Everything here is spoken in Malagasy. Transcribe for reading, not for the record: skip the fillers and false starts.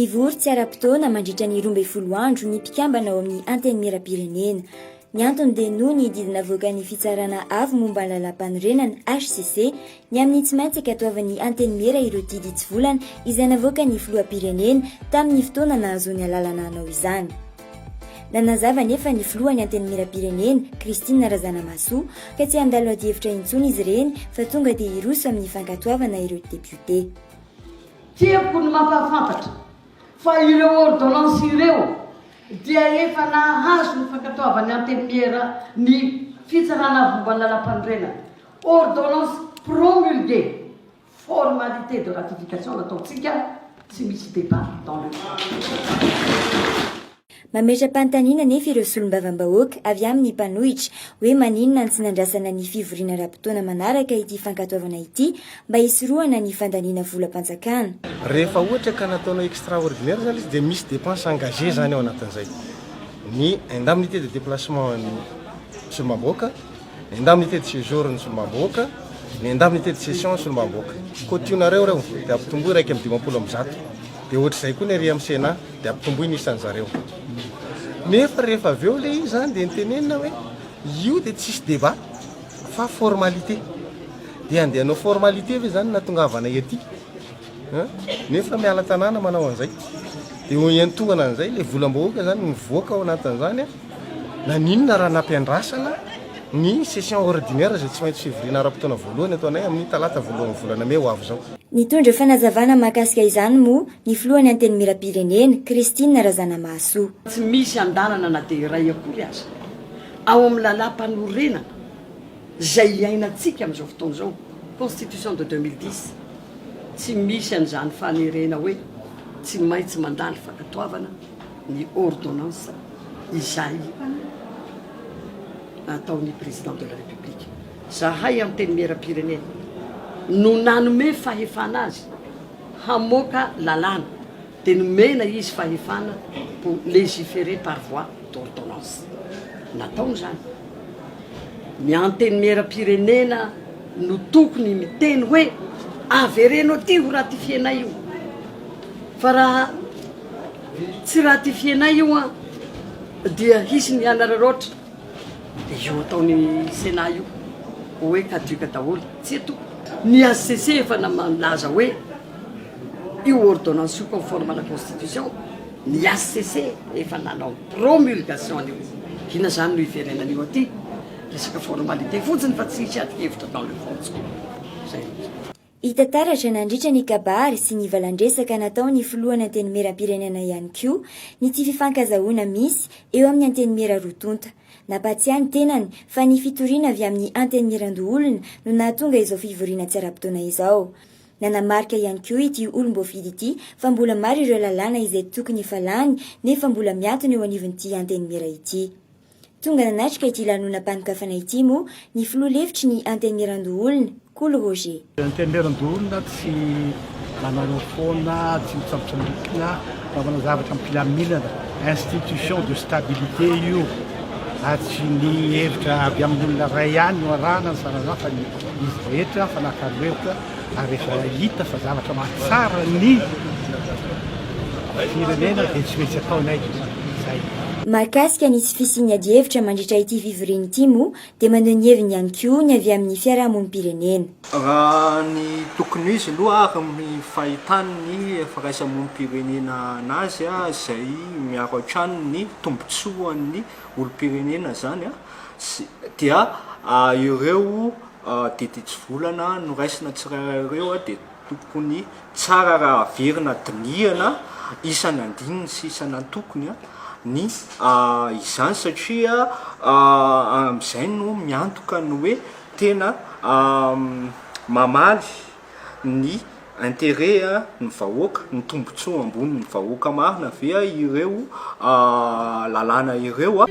Nivory tsy ara-potoana mandritra ny 12 andro ny mpikambana ao amin'ny anteny miram-pirenena. Ny antony dia noho ny didina voaka ny fitsarana avo momba ny lalam-panorenana HCC ny amin'ny tsy maintsy ankatoavan'ny anteny mera ireo didy tsy volana izay navoaka ny filoham-pirenena tamin'ny fotoana nahazoany alalana hanao izany. Nanazava nefa ny filohan'ny anteny miram-pirenena Christine Razanamahasoa ka tsy handalo ady-hevitra intsony izy ireny fa tonga dia iroso amin'ny fankatoavana ireo député. Tiako ny mampahafantatra fa ireo ordonnance ireo dia efa nahazo ny fankatoavany anteny mera ny fitsarana momba ny lalam-panorenana. Ordonnance promulguée, formalité de ratification nataontsika, tsy misy débat dans le Mametra-panontaniana nefa ireo solombavam-bahoaka avy amin'ny mpanohitra hoe maninona ny tsy nandrasana ny fivoriana ra-potoana manaraka ity fankatoavana ity mba hisorohana ny fandaniana volam-panjakana. Rehefa ohatra ka nataonao extraordinaire zany izy dia misy dépense engagée zany ao anatin'izay. Ny indemnité de déplacement ny solombavam-bahoaka, ny indemnité de séjour ny solombavam-bahoaka, ny indemnité de session ny solombavam-bahoaka. Kotionareo reo dia ampitomboy raiky amin'ny 50%. Dia ohatr'izay koa ny ary amin'ny Sénat dia ampitomboy ny isan'zareo. Nefa rehefa avy eo ilay izany dia nitenenina hoe io dia tsisy débat fa formalité. Dia andehanao formalité ve zany natongavana ety. Nefa miala tanàna manao an'izay. Dia iantongana an'izay ilay volam-bahoaka zany mivoaka ao anatin'izany na ninona raha nampiandrasana ny session ordinaire izay tsy maintsy fivoriana ara-potoana voalohany ataonay amin'ny talata voalohan'ny volana May ho avy zao. Nitondra fanazavana mahakasika izany moa ny filohan'ny anteny miram-pirenena Christine Razanamahasoa. Tsy misy andanana na dia iray akory aza ao amin'ny lalam-panorenana izay iainantsika amin'izao fotoana izao, constitution de 2010, tsy misy an'izany fanerena hoe tsy maintsy mandalo fankatoavana ny ordonnance izay ataon'ny président de la République. Zahay amin'ny teny miram-pirenena no nanome fahefana azy hamoaka lalàna dia nomena izy fahefana pour légiférer par voie d'ordonnance. Natao zany ny anteny miram-pirenena no tokony miteny hoe averenao ty ho ratifienay io, fa raha tsy ratifienay io dia hisy ny anararoatra dia io ataon'ny Sénat io hoe kaduka daholo. Tsy eto ny HCC efa nalaza hoe io ordonnance io conforme à la constitution, ny HCC efa nanao promulgation an'io. Ina zany no iverenan'io aty resaka formalité fotsiny fa tsy hisy ady-hevitra dans le fond. Zay. Hita taratra nandritra ny kabary sy ny valandresaka natao ny filohan'ny anteny miram-pirenena ihany koa ny tsy fifankazahoana misy eo amin'ny anteny mera rotonta. Nampatsiahany tenany fa ny fitoriana avy amin'ny anteny mirandoholona no nahatonga izao fivoriana tsy ara-potoana izao. Nanamarika ihany koa ity olom-boafidy ity fa mbola maro ireo lalàna izay tokony falany nefa mbola miantona eo anivon'ity anteny mera ity. Tonga nanatrika ity lanonam-panokafana ity moa ny filoha-levitry ny anteny mirandoholona Cool Roger. Anteny mirandoholona tsy manao foana, tsy mitsambotsambokina fa manao zavatra ampilaminana, institution de stabilité io. Tsy ny hevitra avy amin'olona ray ihany no arahana ny sarana fa ny izy rehetra fanakalohevitra ary efa hita fa zavatra mahatsara ny firenena dia tsy maintsy ataonay zay. Mahakasika ny tsy fisiany ady-hevitra mandritra ity fivoriana ity moa dia mandeha ny heviny ihany koa ny avy amin'ny fiarahamonim-pirenena. Raha ny tokony izy aloha ary ny fahitany ny firaisamonim-pirenena anazy izay miaro hatrany ny tombotsoan'ny olom-pirenena zany dia ireo diditsy volana no raisina tsirairay ireo dia tokony tsara raha averina dinihana isan'andininy sy isan'antokony ny izany satria amin'izay no miantoka ny hoe tena mamaly ny intérêt ny vahoaka, ny tombotsoa ambony ny vahoaka marina ve ireo lalàna ireo